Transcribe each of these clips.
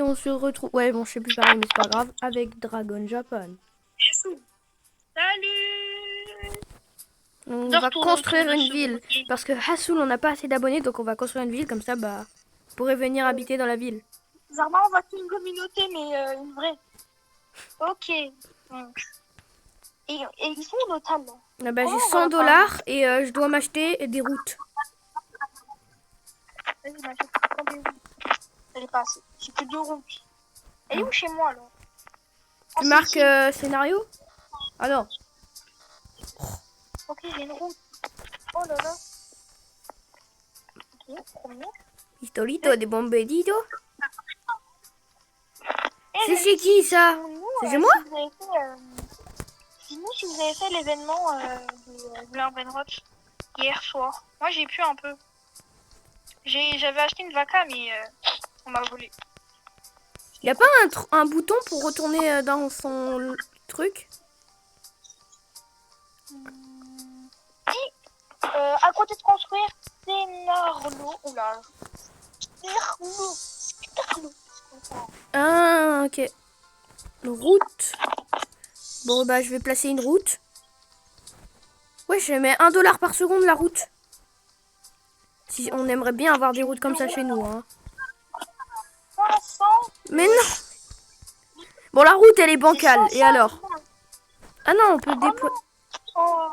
on se retrouve... Ouais, bon, je sais plus pareil, mais c'est pas grave. Avec Dragon Japan. Salut. On De va retour dans le construire tour de une ce ville. grenier. Parce que Hassoul, on n'a pas assez d'abonnés, donc on va construire une ville. Comme ça, bah, vous pourrez venir habiter dans la ville. Zarma, on va créer une communauté, mais une vraie. Ok. Et ils sont où nos tables là? Ah bah, j'ai Comment on va 100 la faire? dollars et je dois m'acheter des routes. Vas-y, m'achète des routes. Elle est pas assez. J'ai que 2 routes. Elle est où chez moi là? Tu Oh, c'est marques ici. scénario? Ah non. Ok, j'ai une route. Oh là là. Ok, premier. Histolito de bombedito. Eh, C'est chez qui ça? nous, C'est chez moi? si vous avez fait, si vous avez fait l'événement de l'Arbenrock hier soir. Moi j'ai pu un peu. J'avais acheté une vaca mais on m'a volé. Y a pas un bouton pour retourner dans son truc? À côté de construire Ténarlo. Oula. Ténarlo. Ah, ok. Route. Bon, bah, je vais placer une route. Ouais, je mets 1 dollar par seconde la route. Si on aimerait bien avoir des routes comme ça chez nous, hein. 500. Mais non. Bon, la route, elle est bancale. Et alors? Ah non, on peut déployer. Oh.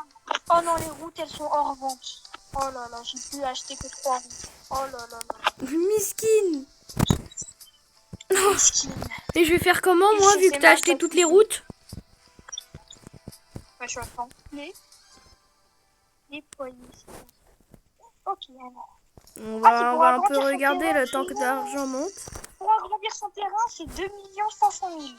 Oh non, les routes elles sont hors vente. Oh là là, j'ai pu acheter que 3 routes. Oh là là là. Miskin. Miskin. Et je vais faire comment, moi, vu que t'as acheté toutes les routes? Ouais, je suis à fond. Déployer. Ok, alors. On C'est va, on pour va un peu agrandir son regarder terrain le chez temps que nous. l'argent monte. Pour agrandir son terrain, c'est 2 500 000.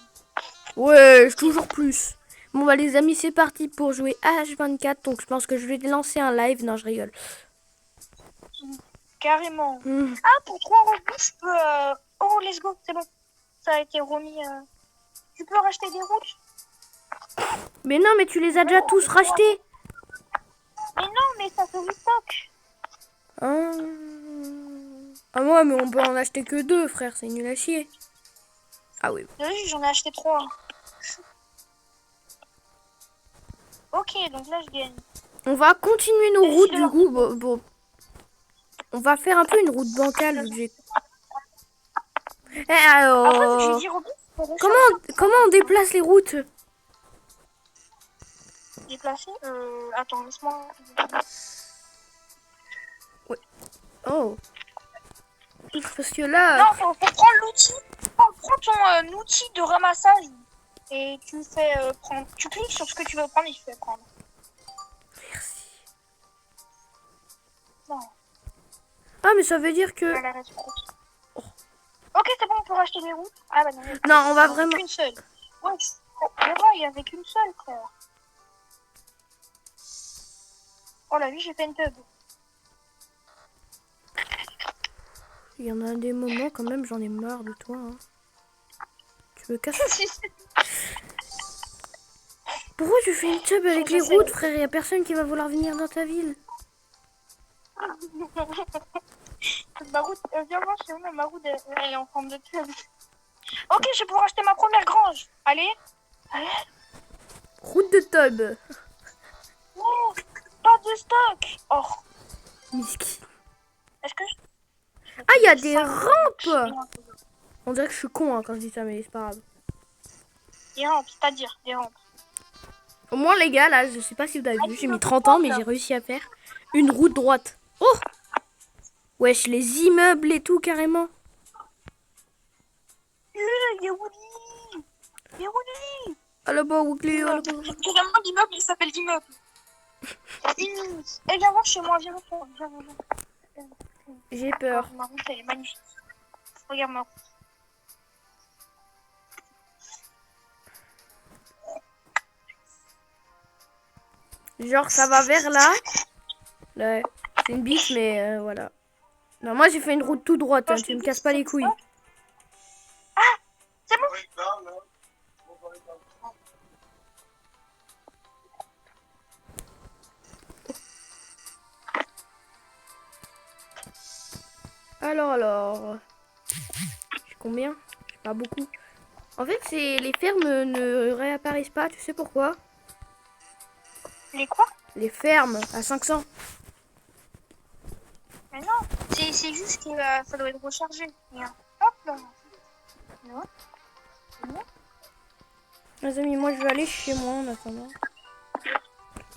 Ouais, toujours plus. Bon, bah, les amis, c'est parti pour jouer H24. Donc, je pense que je vais lancer un live. Non, je rigole. Carrément. Hmm. Ah, pour 3 rebonds, je peux... Oh, let's go, c'est bon. Ça a été remis... Tu peux racheter des routes? Mais non, mais tu les as déjà tous rachetés. Mais non, mais ça se restock. Ah, ah ouais, mais on peut en acheter que 2, frère. C'est nul à chier. Ah oui. Oui, j'en ai acheté 3. Ok, donc là, je gagne. On va continuer nos Et routes, je du coup. Bon. On va faire un peu une route bancale, vu que j'ai... Eh, Après, vu que j'ai alors... 10 rebonds, Comment on déplace les routes? déplacer. Attends, laisse-moi... Ouais. Oh. Parce que là... Non, faut prendre l'outil. Prends ton outil de ramassage et tu fais prendre. Tu cliques sur ce que tu veux prendre et tu fais prendre. Merci. Non, Ah, mais ça veut dire que... voilà, reste pro. Ok, c'est bon, on peut racheter des routes. Ah bah non, Non, on va il n'y en avait vraiment... qu'une seule. Ouais, il n'y avait qu'une seule, frère. Oh la vie, j'ai fait une pub. Il y en a des moments, quand même, j'en ai marre de toi. Hein. Tu me casses... Pourquoi tu fais une tub avec les routes, frère? Y a personne qui va vouloir venir dans ta ville. Ma route, viens voir chez moi, ma route, elle est en forme de tube. Ok, je vais pouvoir acheter ma première grange. Allez. Route de tub. Oh, pas de stock. Oh, Miskin. est-ce que Ah, il y a des rampes. On dirait que je suis con hein, quand je dis ça, mais c'est pas grave. Des rampes, c'est-à-dire des rampes. Au moins, les gars, là, je sais pas si vous avez vu, j'ai mis 30 ans, mais j'ai réussi à faire une route droite. Oh! Wesh, les immeubles et tout, carrément. Il y a Woody. Il y a Woody. Ah là-bas, Wookly, ah là-bas. Carrément, l'immeuble, il s'appelle l'immeuble. Eh, viens voir chez moi, viens voir. J'ai peur. Ma route, elle est magnifique. Regarde ma route. Genre, ça va vers là. Ouais, c'est une bite, mais voilà. Non, moi, j'ai fait une route tout droite, hein, tu me casses pas les couilles. Ah, c'est bon. Alors. J'ai combien? Pas beaucoup. En fait, les fermes ne réapparaissent pas. Tu sais pourquoi? Les quoi? Les fermes à 500. Mais non, c'est juste que ça doit être rechargé. Regarde. Hop là. Non. Non. Les amis, moi je vais aller chez moi en attendant.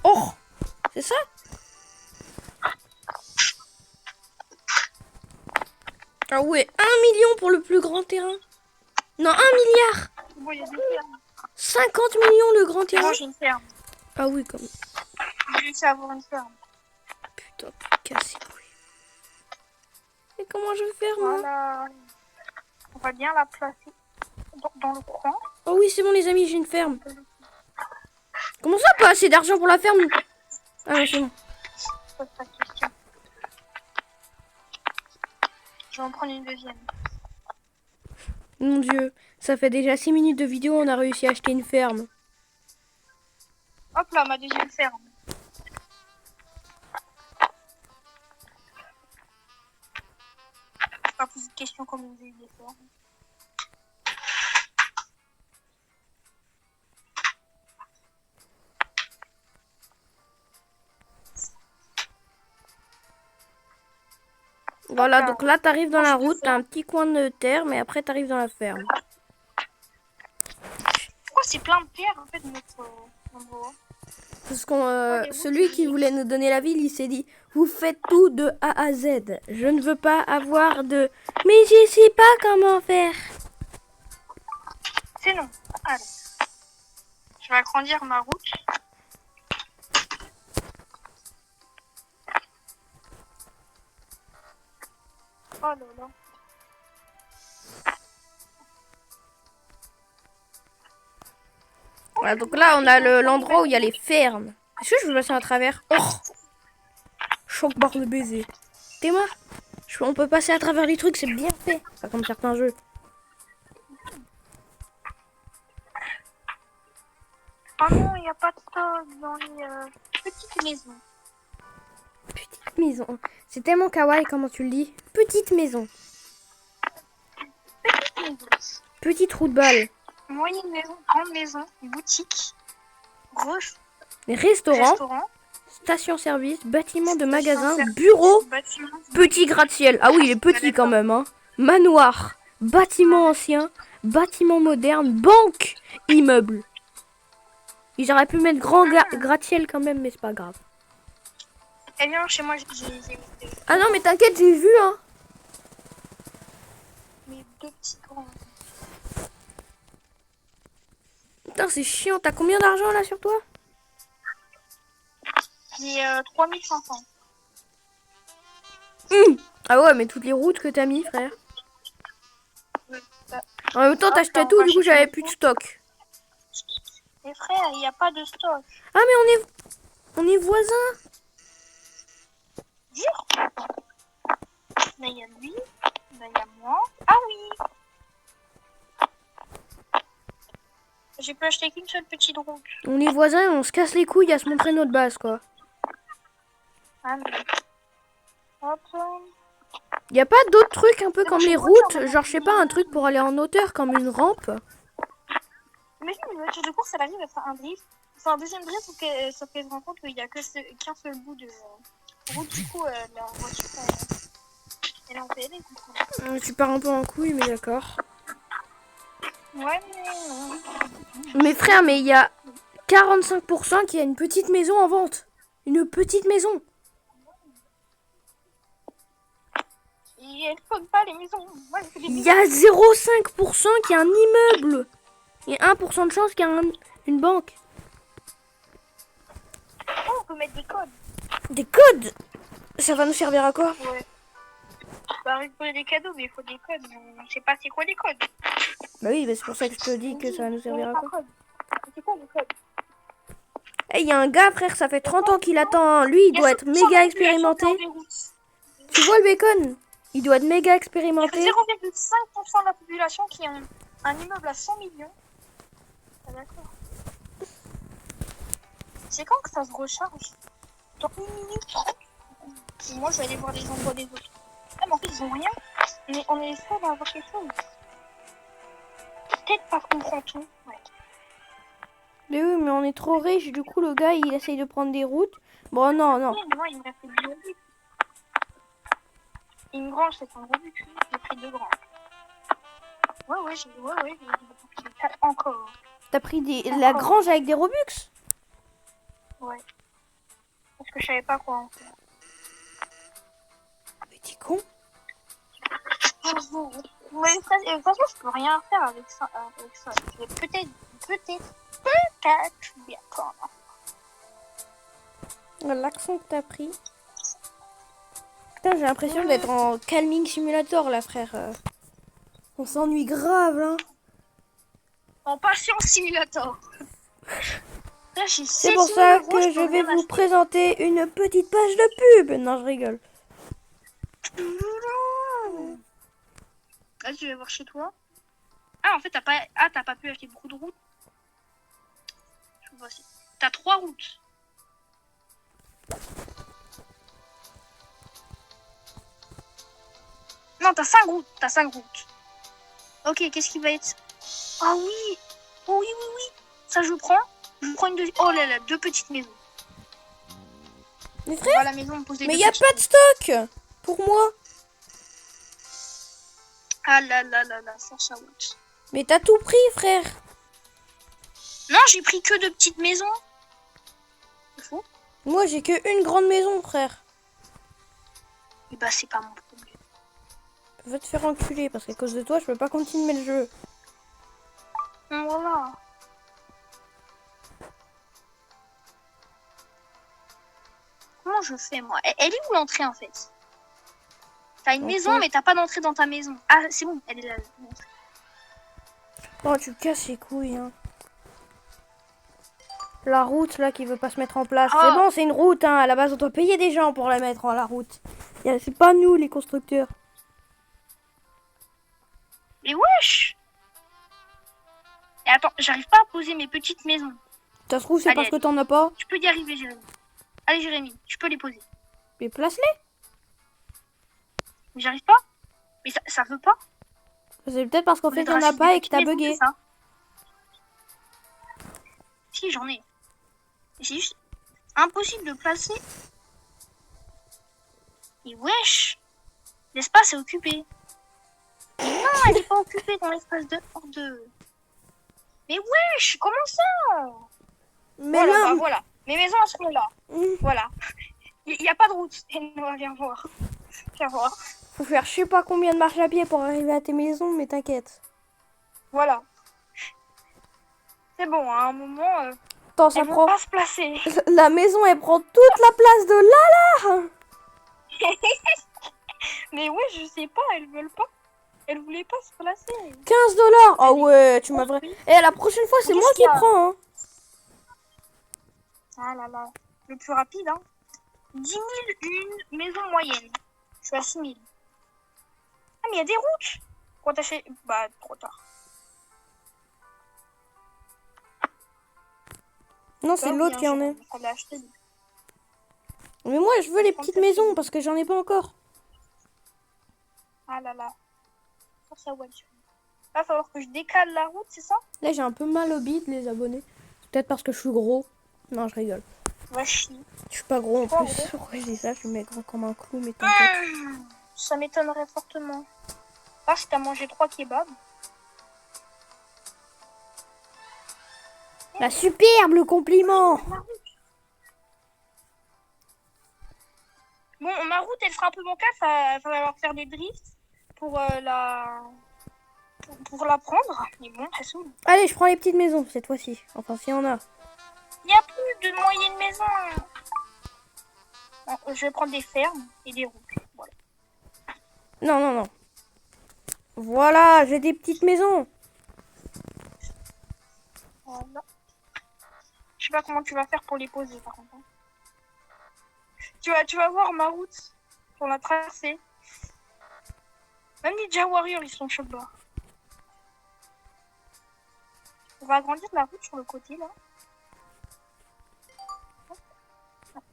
Oh! C'est ça? Ah ouais, 1 million pour le plus grand terrain. Non, 1 milliard. Bon, il y a des fermes. 50 millions le grand terrain. Moi, j'ai une ferme. Ah oui, comme... J'ai réussi à avoir une ferme. Putain, cassé couille. Et comment je vais faire, moi? Voilà. On va bien la placer dans le coin. Oh oui, c'est bon les amis, j'ai une ferme. Comment ça, pas assez d'argent pour la ferme? Ah ouais, c'est bon. Pose pas de question. Je vais en prendre une deuxième. Mon dieu, ça fait déjà 6 minutes de vidéo, on a réussi à acheter une ferme. Hop là, ma deuxième ferme. Pas poser de questions comme vous avez des fermes. Voilà, donc là, t'arrives dans la route, t'as un petit coin de terre, mais après, t'arrives dans la ferme. Pourquoi c'est plein de pierres en fait notre endroit? Parce que celui qui voulait nous donner la ville, il s'est dit, vous faites tout de A à Z. Je ne veux pas avoir de... Mais je sais pas comment faire. C'est non. Allez. Je vais agrandir ma route. Oh là là. Voilà, donc là, on a l'endroit où il y a les fermes. Est-ce que je peux passer à travers? Oh! Choc barre de baiser. T'es moi? On peut passer à travers les trucs, c'est bien fait. Pas comme certains jeux. Oh non, il n'y a pas de stock dans les petites maisons. Petite maison. C'est tellement kawaii comment tu le dis. Petite maison. Petites maisons. Petite roue de balle. Moyenne maison, grande maison, boutique, gros Restaurant. restaurant, Station-service, bâtiment de magasin, bureau, bâtiment, petit gratte-ciel. Ah oui, il est petit quand même, hein. Manoir, bâtiment ancien, bâtiment moderne, banque, immeuble. Ils auraient pu mettre grand gratte-ciel quand même, mais c'est pas grave. Eh bien, chez moi, j'ai Ah non, mais t'inquiète, j'ai vu, hein. mes deux petits grands. Putain, c'est chiant. T'as combien d'argent là sur toi? J'ai 3500. Ah ouais, mais toutes les routes que t'as mis, frère. Ouais, ça. En même temps, t'achetais tout, du coup, j'avais plus de stock. Mais frère, il n'y a pas de stock. Ah, mais on est voisins. Jure. Là, il y a lui. Là, il y a moi. Ah oui. J'ai pu acheter qu'une seule petite route. On est voisins et on se casse les couilles à se montrer notre base, quoi. Ah non. Hop. Y a pas d'autres trucs un peu comme les routes? Genre, je sais pas, un truc pour aller en hauteur comme une rampe? Imagine une voiture de course, elle arrive à faire un drift. C'est un deuxième drift sauf qu'elle se rend compte qu'il n'y a qu'un seul bout de route. Du coup, la voiture, elle est en PLS. Tu pars un peu en couille, mais d'accord. Ouais, mais... Mais frère, mais il y a 45% qui a une petite maison en vente. Une petite maison. Et elle ne pas les maisons. Moi, je fais des Il maisons. y a 0,5% qui a un immeuble. Et 1% de chance qu'il y a une banque. Oh, on peut mettre des codes. Des codes? Ça va nous servir à quoi? Ouais. Bah, récolter des cadeaux, mais il faut des codes. Mais je sais pas c'est quoi les codes. Bah oui, bah c'est pour ça que je te dis que ça va nous servir à quoi. C'est quoi les codes? Eh, il y a un gars, frère, ça fait 30 ans qu'il attend. Lui, il doit être méga expérimenté. Tu vois le bacon? Il doit être méga Il y a expérimenté. 0,5% de la population qui a un immeuble à 100 millions. Ah, d'accord. C'est quand que ça se recharge? Dans 1 minute 30. Et moi, je vais aller voir les endroits des autres. Ah, mais en fait, ils ont rien. Mais on est les seuls à avoir quelque chose. peut-être parce qu'on prend tout. Ouais. Mais oui, mais on est trop riche, du coup, le gars, il essaye de prendre des routes. Bon, non, non. Oui, mais moi, il me reste 2 Robux. Une grange, c'est un Robux. J'ai pris 2 granges. Ouais, j'ai 4 encore. T'as pris la Encore. grange avec des Robux? Ouais. Parce que je savais pas quoi en faire. Mais t'es con. Mais de toute façon, je peux rien faire avec ça. Je vais peut-être bien prendre. L'accent que t'as pris. Putain, j'ai l'impression d'être en Calming Simulator, là, frère. On s'ennuie grave, hein. En Patience Simulator. Là, j'ai C'est pour ça que je vais vous présenter une petite page de pub. Non, je rigole. Là, tu vas voir chez toi. Ah, en fait, t'as pas pu acheter beaucoup de routes. Je vois aussi. T'as 3 routes. Non, t'as 5 routes. T'as 5 routes. Ok, qu'est-ce qui va être? Ah oui. Oh oui. Ça, je prends. Je prends une deuxième. Oh là là, 2 petites maisons. Mais On va à la maison, on pose les mais deux y a petites pas de stock pour moi. Ah là, force à route. Mais t'as tout pris, frère. Non, j'ai pris que 2 petites maisons. C'est faux. Moi, j'ai que une grande maison, frère. Et bah, c'est pas mon problème. Va te faire enculer, parce qu'à cause de toi, je peux pas continuer le jeu. Voilà. Comment je fais, moi? Elle est où l'entrée, en fait? T'as une maison, mais t'as pas d'entrée dans ta maison. Ah, c'est bon, elle est là. Oh, tu me casses les couilles, hein. La route, là, qui veut pas se mettre en place. Oh. C'est bon, c'est une route, hein. À la base, on doit payer des gens pour la mettre en la route. C'est pas nous, les constructeurs. Mais wesh! Et attends, j'arrive pas à poser mes petites maisons. Ça se trouve, c'est parce que t'en as pas. Tu peux y arriver, Jérémy. Allez, Jérémy, tu peux les poser. Mais place-les. Mais j'arrive pas. Mais ça veut pas. C'est peut-être parce qu'en fait, t'en as pas et que t'as bugué. Si, j'en ai. C'est juste impossible de placer. Et wesh! L'espace est occupé. Mais non, elle est pas occupée dans l'espace de hors de. Mais wesh, comment ça? Mais voilà, là... bah voilà. Mes maisons elles seront là. Voilà. Il n'y a pas de route. Viens voir. Viens voir. Faut faire je sais pas combien de marches à pied pour arriver à tes maisons, mais t'inquiète. Voilà. C'est bon, à un moment, Attends, ça elles prend... vont pas se placer. La maison, elle prend toute la place de là. Mais ouais, je sais pas, elles veulent pas. Elles voulaient pas se placer. 15 $. Ah ouais, tu m'as vrai. Et la prochaine fois, c'est moi qui prends, hein. Ah là là. Le plus rapide, hein. 10 000 une maison moyenne. Je suis à 6 000. Ah, mais il y a des routes. Quand t'achètes... Bah, trop tard. Non, c'est l'autre qui en est. Fallait acheter. Mais moi, je veux les petites maisons parce que j'en ai pas encore. Ah là là. Force à voiture. Va falloir que je décale la route, c'est ça? Là, j'ai un peu mal au bide, les abonnés. Peut-être parce que je suis gros. Non, je rigole. Va chier. Je suis pas gros en plus. Gros. Pourquoi je dis ça? Je suis maigre comme un clou, mais t'inquiète. Ça m'étonnerait fortement. Ah, si t'as mangé 3 kebabs. La superbe, le compliment. Bon, ma route, elle sera un peu bancale. Ça va falloir faire des drifts pour pour la prendre. Mais bon, ça saoule. Allez, je prends les petites maisons cette fois-ci. Enfin, s'il y en a. Il n'y a plus de moyenne maison. Bon, je vais prendre des fermes et des routes. Voilà. Non, non, non. Voilà, j'ai des petites maisons. Voilà. Je sais pas comment tu vas faire pour les poser, par contre. Tu vas voir ma route pour la tracer. Même les Ninja Warriors, ils sont chauds bas. On va agrandir la route sur le côté, là.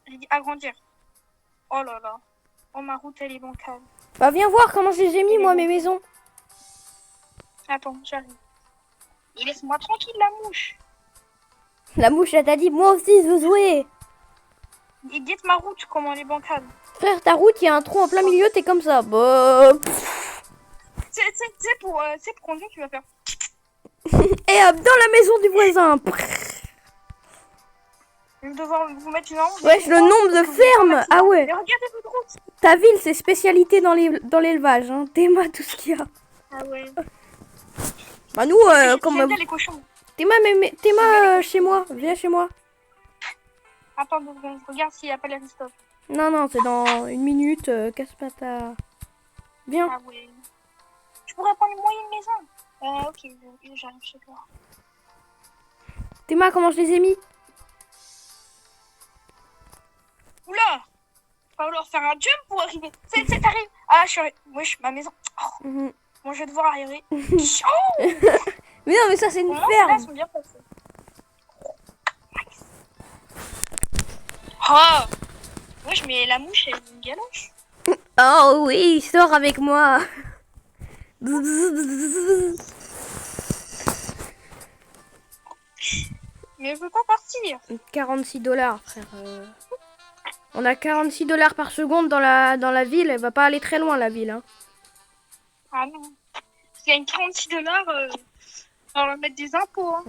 J'ai dit agrandir. Oh là là. Oh, ma route, elle est bancale. Bah, viens voir comment je les ai mis, moi, mes maisons. Attends, j'arrive. Et laisse-moi tranquille, la mouche. La mouche, elle t'a dit, moi aussi, je veux jouer. Et guette ma route, comment elle est bancale. Frère, ta route, il y a un trou en plein milieu, t'es comme ça. Bah, C'est pour conduire, tu vas faire. et hop, dans la maison du voisin. Je vais devoir vous mettre une amende. Wesh, le nombre de fermes. Ah ouais. Mais regardez votre route. Ta ville, c'est spécialité dans l'élevage. Hein. Théma, tout ce qu'il y a. Ah ouais. Bah nous, comme... J'aime bien les cochons. Théma, chez moi. Viens chez moi. Attends 2 secondes, regarde s'il n'y a pas les restos. Non, c'est dans 1 minute. Casse pas ta... Viens. Ah ouais. Je pourrais prendre une moyenne maison. Ok, j'arrive chez toi. Théma, comment je les ai mis? Oula! Il va falloir faire un jump pour arriver. T'arrives. Ah, je suis arrivée. Wesh, ma maison. Oh, Mhm. bon, je vais devoir arriver. Oh, Mais non, mais ça, c'est une bon, celles-là ferme. sont bien passées. Oh! Wesh, mais la mouche, elle est une galoche. Oh oui, sors avec moi. Mais elle veut pas partir. 46 $, frère. On a 46 $ par seconde dans la ville. Elle va pas aller très loin, la ville. Hein. Ah non. Parce qu'il y a une 46 $, on va mettre des impôts. Hein.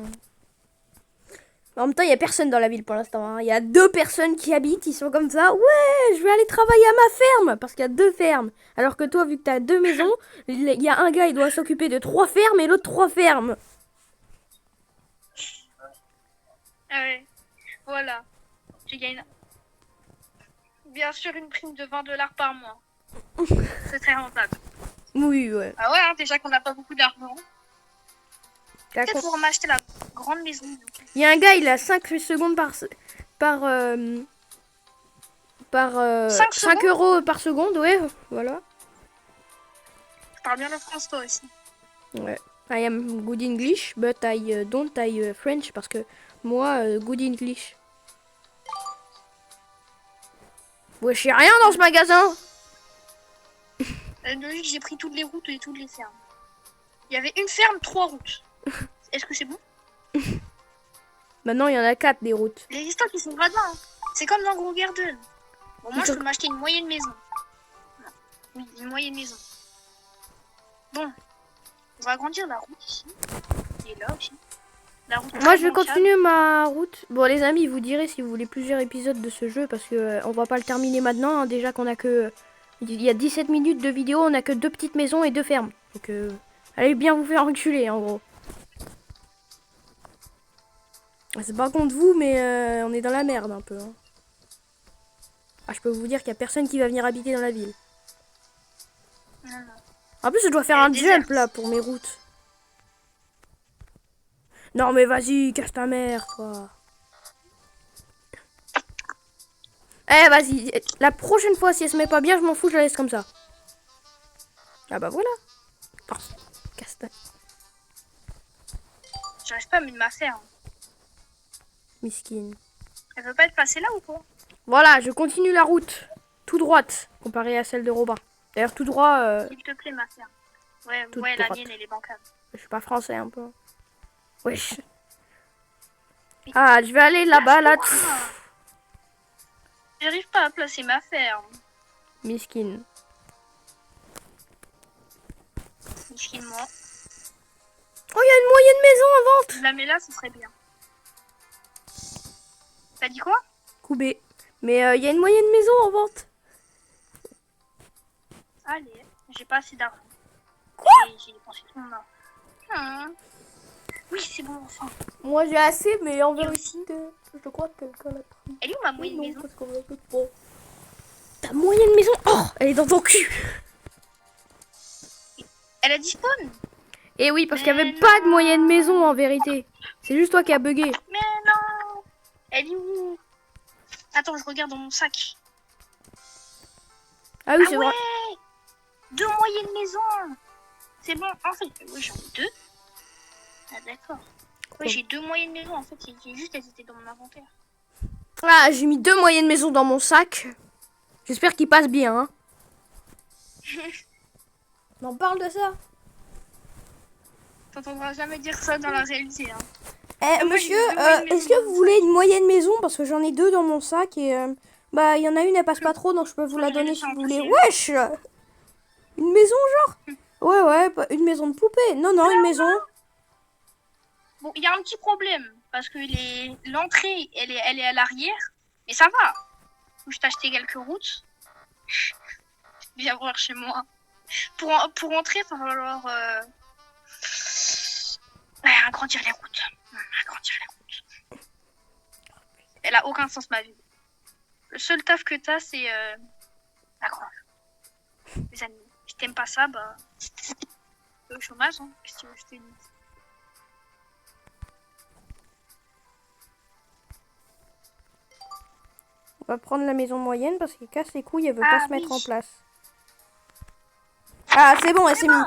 En même temps, il y a personne dans la ville pour l'instant. Hein. Il y a 2 personnes qui habitent. Ils sont comme ça. Ouais, je vais aller travailler à ma ferme. Parce qu'il y a 2 fermes. Alors que toi, vu que tu as 2 maisons, il y a un gars, il doit s'occuper de 3 fermes et l'autre 3 fermes. Ah ouais. Voilà. Tu gagnes. Bien sûr, une prime de 20 $ par mois. C'est très rentable. Oui, ouais. Ah ouais, hein, déjà qu'on n'a pas beaucoup d'argent. T'as Peut-être con- pour m'acheter la grande maison. Il y a un gars, il a 5 secondes par 5 5 € par seconde, ouais, voilà. Tu parles bien le France, toi aussi. Ouais. I am good English, but I don't I French parce que moi, good English. Ouais, je sais rien dans ce magasin. Logique, j'ai pris toutes les routes et toutes les fermes. Il y avait une ferme, 3 routes. Est-ce que c'est bon? Maintenant, il y en a 4 des routes. Les histoires qui sont gradins. Hein. C'est comme dans Gros Garden. Bon, moi, je peux m'acheter une moyenne maison. Non. Oui, une moyenne maison. Bon, on va agrandir la route ici. Et là aussi. La route Moi, très je vais bancale. continuer ma route. Bon, les amis, vous direz si vous voulez plusieurs épisodes de ce jeu parce que on va pas le terminer maintenant. Hein. Déjà qu'on a que... Il y a 17 minutes de vidéo, on a que 2 petites maisons et 2 fermes. Donc, allez bien vous faire enculer, en gros. C'est pas contre vous, mais on est dans la merde un peu. Hein. Ah, je peux vous dire qu'il y a personne qui va venir habiter dans la ville. Non. En plus, je dois faire Elle est un déserte. jump là pour mes routes. Non, mais vas-y, casse ta mère, toi. Eh, vas-y. La prochaine fois, si elle se met pas bien, je m'en fous, je la laisse comme ça. Ah bah voilà. Oh, casse ta... J'arrive pas à mettre ma ferme. Miskin. Elle veut pas être passée là ou quoi? Voilà, je continue la route. Tout droite, comparée à celle de Robin. D'ailleurs, tout droit, S'il te plaît, ma ferme. Ouais, Toute ouais, la droite. mienne, elle est bancale. je suis pas français un peu. Wesh. Ah, je vais aller là-bas, là. J'arrive pas à placer ma ferme. Miskin. Miskin-moi. Oh, il y a une moyenne maison en vente. Je la mets là, ce serait bien. T'as dit quoi? Coubé. Mais il y a une moyenne maison en vente. Allez, j'ai pas assez d'argent. Quoi? J'ai dépensé tout mon argent. Oui, c'est bon, enfin. Moi j'ai assez, mais en Et vérité, je crois que quelqu'un l'a pris. Elle est où ma moyenne Non, maison? parce qu'on a peu de points. Ta moyenne maison? Oh, elle est dans ton cul. Elle a dit spawn? Et oui, parce qu'il n'y avait Mais pas de non. moyenne maison en vérité. C'est juste toi qui as bugué. Mais non! Elle est où? Attends, je regarde dans mon sac. Ah oui, Ah c'est ouais! vrai. 2 moyennes maisons! C'est bon, en fait, oui, j'en ai 2. Ah d'accord. Oui, j'ai 2 moyennes maisons, en fait, c'est juste elles étaient dans mon inventaire. Ah, j'ai mis 2 moyennes maisons dans mon sac. J'espère qu'il passe bien. Hein. On parle de ça. T'entendras jamais dire ça dans la réalité. Hein. Eh, moi, monsieur, j'ai deux moyennes est-ce maisons que dans vous mon voulez sac. une moyenne maison? Parce que j'en ai deux dans mon sac et bah il y en a une, elle passe pas trop, donc je peux vous la Je vais donner laisser si en vous voulez. passer. Wesh! Une maison genre? Ouais, une maison de poupée. Non, une maison. Bon, il y a un petit problème. Parce que l'entrée, elle est à l'arrière. Mais ça va. Je t'ai acheté quelques routes. Viens voir chez moi. Pour entrer, il va falloir agrandir les routes. Agrandir les routes. Elle a aucun sens, ma vie. Le seul taf que t'as, c'est la grange. Les amis, si t'aimes pas ça, bah... t'es au chômage, hein. Qu'est-ce que tu veux que je te dise? On va prendre la maison moyenne parce qu'elle casse les couilles, elle veut Ah, pas se mettre oui. en place. Ah, c'est bon, elle s'est mise.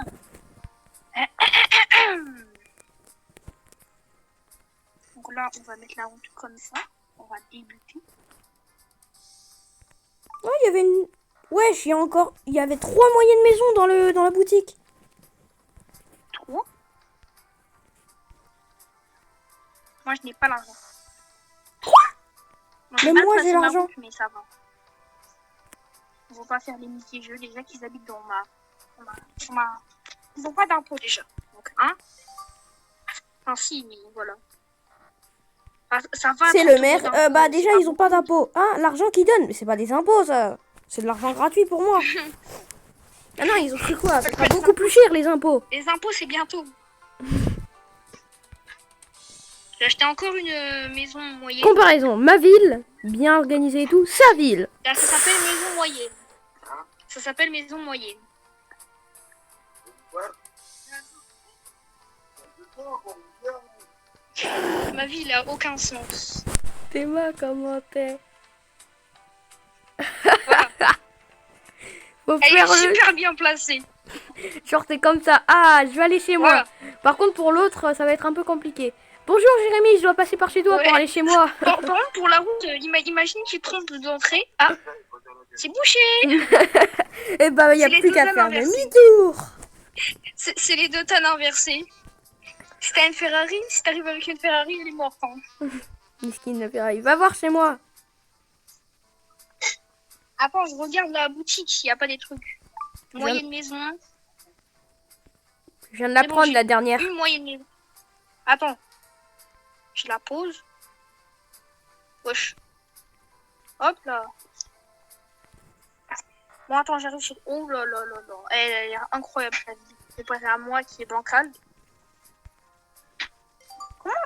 Donc là, on va mettre la route comme ça. On va débuter. Ouais, il y avait une... Wesh, il y avait 3 moyennes maisons dans la boutique. 3. Moi, je n'ai pas l'argent. Bon, Mais mal moi, placé j'ai ma l'argent. route, mais ça va. On va pas faire des multi-jeux. Déjà qu'ils habitent dans ma... Ils n'ont pas d'impôt déjà. Donc, hein. Enfin, si, mais voilà. Ça va. C'est 30 le maire. euros d'impôt, Bah c'est déjà, pas ils ont pas beaucoup. d'impôts. Hein, l'argent qu'ils donnent, mais c'est pas des impôts, ça. C'est de l'argent gratuit pour moi. Ah non, ils ont pris quoi? Ça sera beaucoup plus cher, les impôts. Les impôts, c'est bientôt. J'ai acheté encore une maison moyenne. Comparaison, ma ville, bien organisée et tout, sa ville. Là, ça s'appelle maison moyenne. Ça s'appelle maison moyenne. Ma vie, il a aucun sens. T'es moi, comment t'es? Voilà. Faut Elle faire est le... super bien placée. Genre, t'es comme ça. Ah, je vais aller chez moi. Voilà. Par contre, pour l'autre, ça va être un peu compliqué. Bonjour, Jérémy, je dois passer par chez toi Ouais. pour aller chez moi. Par contre, pour la route, imagine tu te trompes d'entrée. Ah, c'est bouché. Et bah, il y a C'est les plus deux qu'à dames faire inversées. demi-tour. C'est les deux tonnes inversées. Si t'as une Ferrari, si t'arrives avec une Ferrari, elle est morte. Hein. Miskin de Ferrari, va voir chez moi. Attends, je regarde la boutique s'il n'y a pas des trucs. Moyenne maison. Je viens de la C'est bon, prendre, j'ai la dernière. Une moyenne maison. Attends. Je la pose. Wesh. Hop là. Bon, attends, j'arrive sur... Oh là là là là. Elle est incroyable, la vie. C'est pas à moi qui est bancale.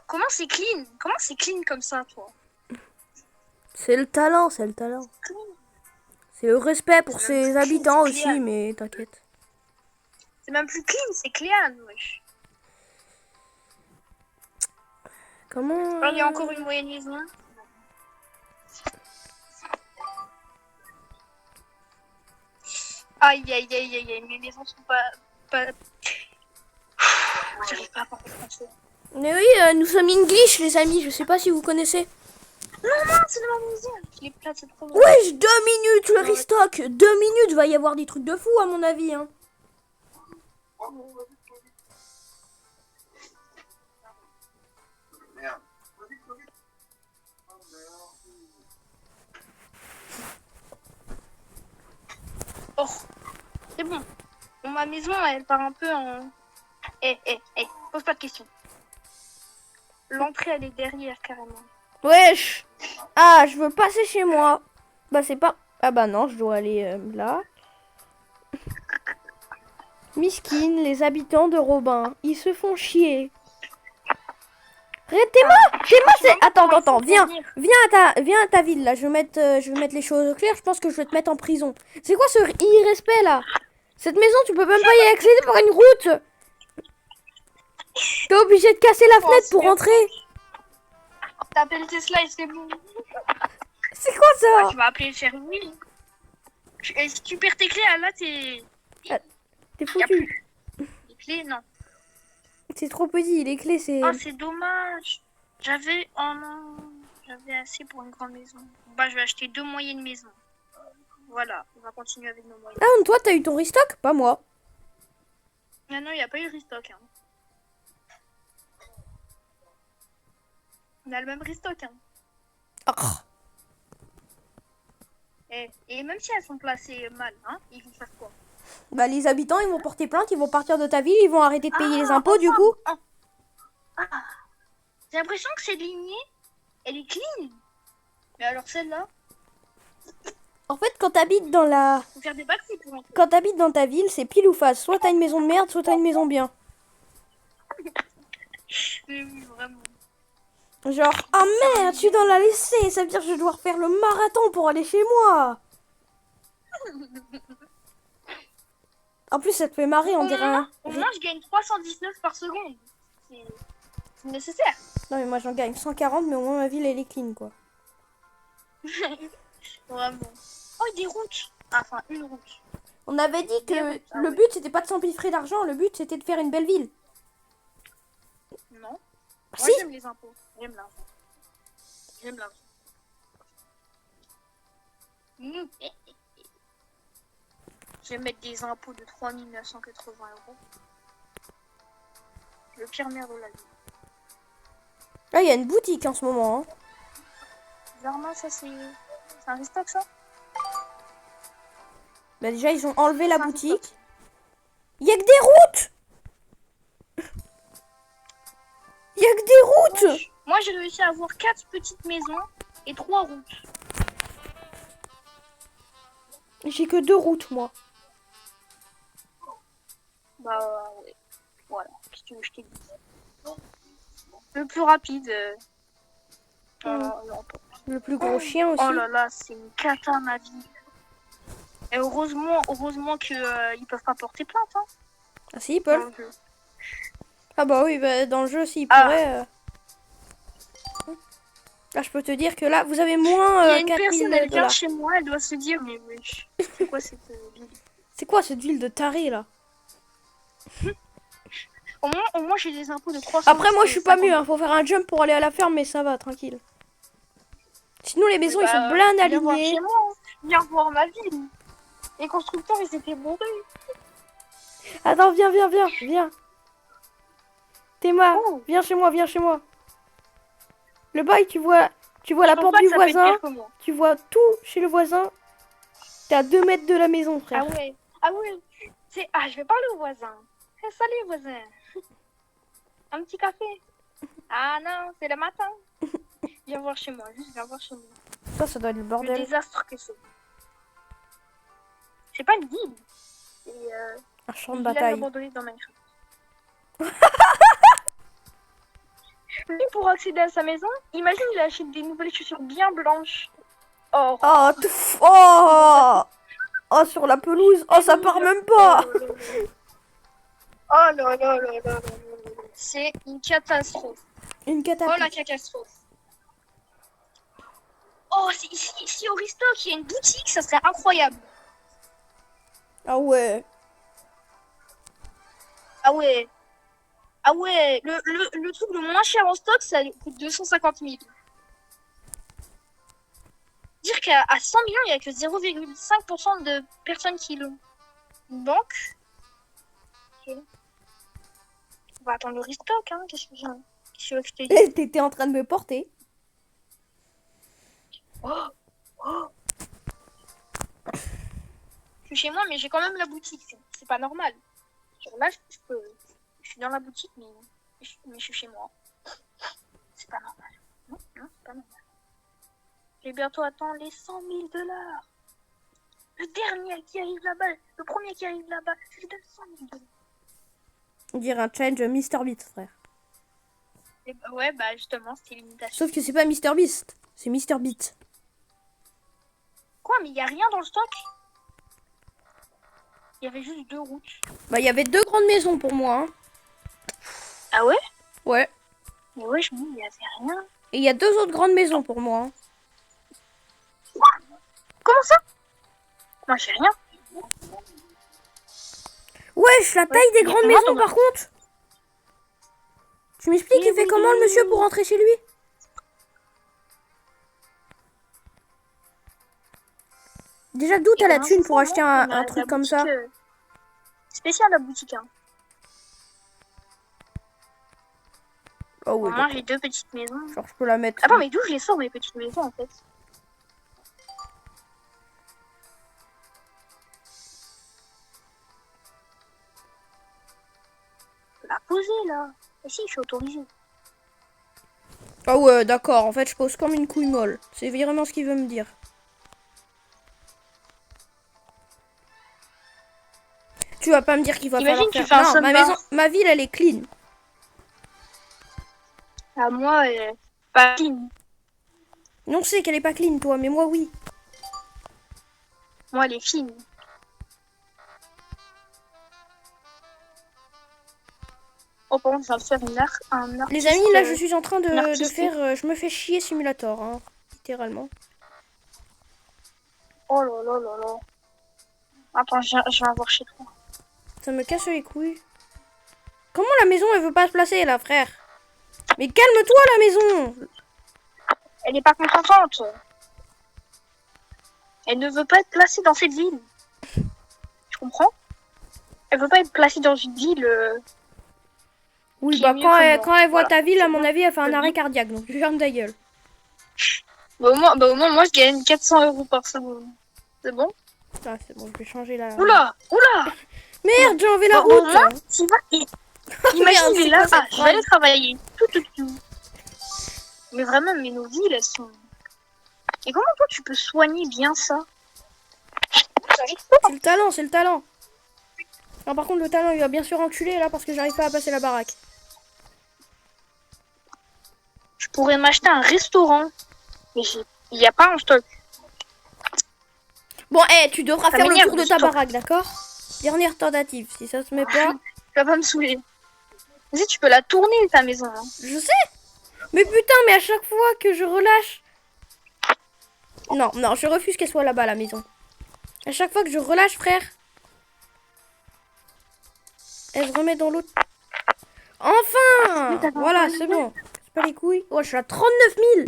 Comment c'est clean? Comment c'est clean comme ça, toi? C'est le talent, c'est le talent. C'est le respect pour C'est ses même plus habitants clean, aussi, mais t'inquiète. C'est même plus clean, c'est Cléane, wesh. Comment... Alors, il y a encore une moyenne maison. Aïe, aïe, aïe, aïe, aïe. Mes maisons sont pas... J'arrive pas à parler français. Mais oui, nous sommes English, les amis, je sais pas si vous connaissez. Non, c'est dans ma maison. Les plats, c'est trop bon. Wesh, 2 minutes le restock. 2 minutes, va y avoir des trucs de fou à mon avis. Hein. Oh, c'est bon. Bon, ma maison, elle part un peu en... Pose pas de questions. L'entrée, elle est derrière, carrément. Wesh. Ah, je veux passer chez moi. Bah c'est pas... Ah bah non, je dois aller là. Miskin, les habitants de Robin, ils se font chier. Théma, c'est... Attends, viens à ta ville là, je vais mettre les choses au clair, je pense que je vais te mettre en prison. C'est quoi ce irrespect là? Cette maison, tu peux même pas y accéder par une route. T'es obligé de casser la fenêtre pour rentrer. T'appelles Tesla et c'est bon. C'est quoi ça? Tu vas appeler le Fermi. Si tu perds tes clés, là, t'es... T'es Y a foutu. plus. Les clés, non. C'est trop petit, les clés c'est... Oh, c'est dommage. J'avais... Oh non. J'avais assez pour une grande maison. Bah, je vais acheter 2 moyennes maisons. Voilà, on va continuer avec nos moyennes. Ah, toi t'as eu ton restock? Pas moi. Ah non, il n'y a pas eu de restock. Hein. On a le même restock, hein. Ah. Et même si elles sont placées mal, hein, ils vont faire quoi? Bah, les habitants, ils vont porter plainte, ils vont partir de ta ville, ils vont arrêter de payer les impôts, enfin, du coup. Ah, j'ai l'impression que cette lignée, elle est clean. Mais alors celle-là, En fait, quand t'habites dans la... faut faire des backflips pour rentrer. Quand t'habites dans ta ville, c'est pile ou face. Soit t'as une maison de merde, soit t'as une maison bien. Mais oui, vraiment. Genre, ah merde, je suis dans la laissée, ça veut dire que je dois refaire le marathon pour aller chez moi. En plus, ça te fait marrer, on dirait un... Au moins, je gagne 319 par seconde. C'est nécessaire. Non, mais moi, j'en gagne 140, mais au moins, ma ville, elle est clean, quoi. Vraiment. Oh, des routes. Enfin, une route. On avait dit que le but, c'était pas de s'empiffrer d'argent, le but, c'était de faire une belle ville. Non. Moi, Si. j'aime les impôts. J'aime l'argent. J'aime l'argent. Je vais mettre des impôts de 3 980 €. Le pire maire de la ville. Là, il y a une boutique en ce moment. Hein. Bizarrement, ça c'est un restock, ça? Bah, déjà, ils ont enlevé la C'est un boutique. restock. Il y a que des routes. Il y a que des routes. Moi, j'ai réussi à avoir 4 petites maisons et 3 routes. J'ai que 2 routes, moi. Bah, ouais. Voilà. Qu'est-ce que tu veux que je te dise? Le plus rapide. Le plus gros chien aussi. Oh là là, c'est une cata, ma vie. Et heureusement que ils peuvent pas porter plainte, hein. Ah si, ils peuvent. Donc, Ah bah oui, bah, dans le jeu, s'ils Ah. pourraient... Là, je peux te dire que là, vous avez moins il y a une 4000 personne, elle vient $. chez moi, elle doit se dire, mais wesh, c'est quoi cette ville? C'est quoi cette ville de taré, là? Au moins j'ai des impôts de 300. Après, moi, je suis pas mieux. Hein. Faut faire un jump pour aller à la ferme, mais ça va, tranquille. Sinon, les maisons, ils sont bien Viens voir alignés. chez moi, hein. Viens voir ma ville. Les constructeurs, ils étaient bourrés. Attends, viens. Théma, Oh. viens chez moi. Le bail, tu vois la porte du voisin. Tu vois tout chez le voisin. T'es à 2 mètres de la maison, frère. Ah ouais. Je vais parler au voisin. Salut, voisin. Un petit café. Ah non, c'est le matin. Viens voir chez moi, juste viens voir chez moi. Ça doit être le Le bordel. désastre que c'est. C'est pas une ville. C'est Un champ de une village bataille. abandonné dans Minecraft. Lui, pour accéder à sa maison, imagine, il achète des nouvelles chaussures bien blanches. Oh, Oh, sur la pelouse. Oh, ça part même pas. Oh là là. C'est une catastrophe. Une Oh catapulte. la catastrophe. Oh, ici au Restock, il y a une boutique, ça serait incroyable. Ah ouais. Ah ouais, le truc le moins cher en stock, ça coûte 250 000. Dire qu'à 100 millions, il n'y a que 0,5% de personnes qui l'ont. Une banque. Ok. On va attendre le restock, hein. Qu'est-ce que tu veux que je te dise? T'étais en train de me porter. Je suis chez moi, mais j'ai quand même la boutique. C'est pas normal. Genre là, je suis dans la boutique, mais je suis chez moi. C'est pas normal. Non, c'est pas normal. Je vais bientôt attendre les 100 000 $. Le dernier qui arrive là-bas, le premier qui arrive là-bas, je lui donne 100 000 $. On dirait un challenge Mr Beast, frère. Et ouais, justement, c'était l'imitation. Sauf que c'est pas Mr Beast, c'est Mr Beat. Quoi, mais il n'y a rien dans le stock? Il y avait juste 2 routes. Bah, il y avait 2 grandes maisons pour moi. Hein. Ah ouais? Ouais. Mais ouais, je me dis, il n'y avait rien. Et il y a 2 autres grandes maisons pour moi. Hein. Comment ça? Moi, j'ai rien. Wesh, la taille des grandes maisons par contre. Tu m'expliques, il fait comment le monsieur pour rentrer chez lui? Déjà, d'où t'as la thune pour acheter un truc comme ça? Spécial la boutique, hein. Oh Au oui, moins, d'accord. j'ai 2 petites maisons. Genre, je peux la mettre. Attends, mais d'où je les sors, mes petites maisons, en fait? Je peux la poser, là. Et si, je suis autorisée. Ah ouais, d'accord. En fait, je pose comme une couille molle. C'est vraiment ce qu'il veut me dire. Tu vas pas me dire qu'il va Imagine, falloir tu faire... fais un Non, ma maison, sunbar. ma ville, elle est clean. À moi, pas clean. Non, je sais qu'elle est pas clean, toi, mais moi, oui. Moi, elle est fine. Oh, par contre, je viens de faire un Les artiste. amis, là, je suis en train Une de artiste. faire... je me fais chier simulator, hein, littéralement. Oh là là là là. Attends, je viens voir chez toi. Ça me casse les couilles. Comment la maison, elle veut pas se placer, là, frère? Mais calme-toi, la maison! Elle n'est pas contente. Elle ne veut pas être placée dans cette ville. Tu comprends? Elle veut pas être placée dans une ville. Oui, qui bah, est mieux que moi. quand elle voit Voilà. ta ville, à C'est mon bon. avis, elle fait un Le arrêt but. cardiaque, donc tu fermes ta gueule. Bah, au moins, moi, je gagne 400 euros par seconde. C'est bon? Ah, c'est bon, je vais changer la... Oula! Oula! Merde, j'ai enlevé la Bon, au route! moins, tu vas. Imagine, Merde, il est c'est là. quoi cette Ah, je vais aller phrase? travailler. Tout. Mais vraiment, mais nos villes, elles sont. Et comment toi, tu peux soigner bien ça? J'arrive pas. C'est le talent, c'est le talent. Alors, par contre, le talent, il va bien sûr enculer, là, parce que j'arrive pas à passer la baraque. Je pourrais m'acheter un restaurant. Mais il n'y a pas en stock. Bon, tu devras Ça faire le m'énerve, tour de le ta stock. baraque, d'accord? Dernière tentative, si ça se met pas... Tu vas pas me saouler. Vas-y, tu peux la tourner, ta maison. Hein. Je sais. Mais putain, mais à chaque fois que je relâche... Non, je refuse qu'elle soit là-bas, la maison. À chaque fois que je relâche, frère... Elle se remet dans l'autre... Enfin! Voilà, c'est bon. C'est pas les couilles. Oh, je suis à 39 000.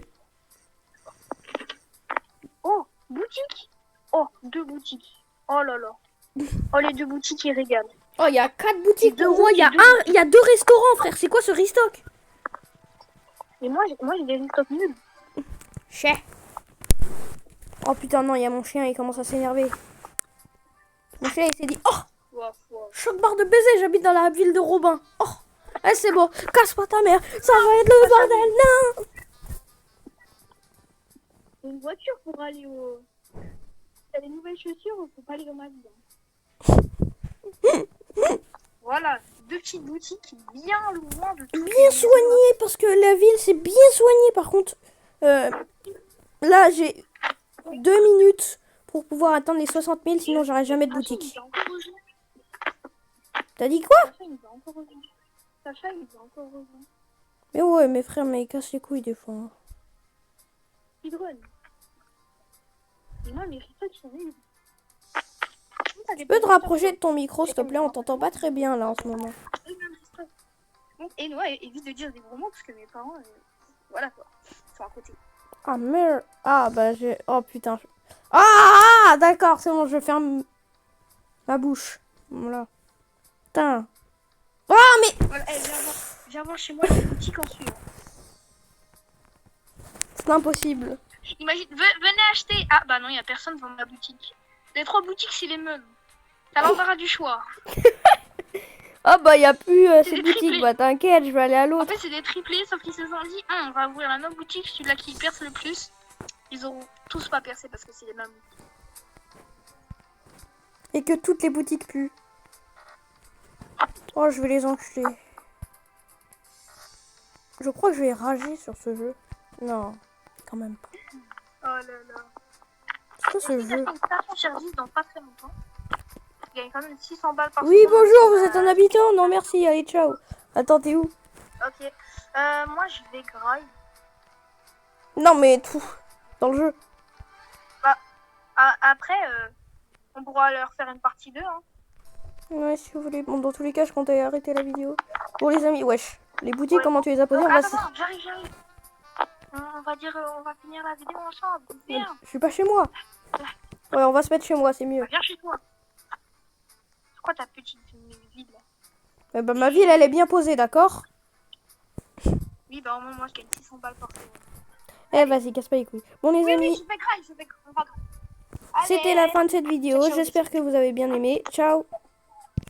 Oh, boutique. Oh, 2 boutiques. Oh là là. Oh, les 2 boutiques, ils régalent. Oh, il y a 4 boutiques Deux pour moi. routes, Il y a 2 restaurants, frère. C'est quoi ce restock? Et moi j'ai des stocks nuls. Chais. Oh putain, non, il y a mon chien, il commence à s'énerver. Mon chien, il s'est dit, oh, Wow. choc barre de baiser, j'habite dans la ville de Robin. Oh, c'est bon, casse-toi ta mère, ça va être le bordel, non. Une voiture pour aller au... T'as des nouvelles chaussures, faut pas aller dans ma ville. Voilà, 2 petites boutiques bien loin de tout. Bien soigné, parce que la ville, c'est bien soigné. Par contre, là, j'ai 2 minutes pour pouvoir atteindre les 60 000, sinon j'aurai jamais de boutique. T'as dit quoi? Sacha, il va encore rejoindre. Mais ouais, mes frères, mais ils cassent les couilles des fois. Hein. Speedrun. Et moi, mes réflexes sont nuls. Tu peux te rapprocher de ton micro, s'il te plaît? On t'entend pas très bien, là, en ce moment. Et Noah évite de dire des gros mots, parce que mes parents, voilà quoi, sont à côté. Ah, merde. Ah, bah, j'ai... Oh, putain. Ah, d'accord, c'est bon, je ferme ma bouche. Voilà. Putain. Ah, mais... Voilà, viens voir chez moi les boutiques en suivant. C'est impossible. Imagine, venez acheter. Ah bah non, il n'y a personne dans ma boutique. Les 3 boutiques, c'est les mêmes. T'as l'embarras du choix. Ah, bah, y a plus C'est ces des boutiques. triplés. Bah, t'inquiète, je vais aller à En l'autre. fait, c'est des triplés, sauf qu'ils se sont dit, on va ouvrir la même boutique, celui-là qui perce le plus. Ils auront tous pas percé parce que c'est les mêmes. Et que toutes les boutiques puent. Oh, je vais les enculer. Je crois que je vais rager sur ce jeu. Non, quand même pas. Oh là là. C'est quoi ce jeu? Une station service dans pas très longtemps. Il gagne quand même 600 balles par Oui, seconde. bonjour, vous êtes un habitant? Non, merci, allez, ciao. Attends, t'es où? Ok. Moi, je vais graille. Non, mais tout. Dans le jeu. Après, on pourra leur faire une partie 2. Hein. Ouais, si vous voulez. Bon, dans tous les cas, je comptais arrêter la vidéo. Bon, les amis, wesh. Les boutiques, Ouais. comment tu les as posées? Attends, j'arrive. On va finir la vidéo ensemble. Viens. Je suis pas chez moi. Ouais, on va se mettre chez moi, c'est mieux. Viens chez toi. C'est quoi ta petite ville là? Bah, ma ville, elle est bien posée, d'accord? Oui, bah au moins, moi, je gagne 600 balles par jour. Eh, vas-y, casse pas les couilles. Bon, les Oui, amis, je fais crack, je fais crack. c'était la fin de cette vidéo. Ciao, ciao, J'espère que vous avez bien aimé. Ciao.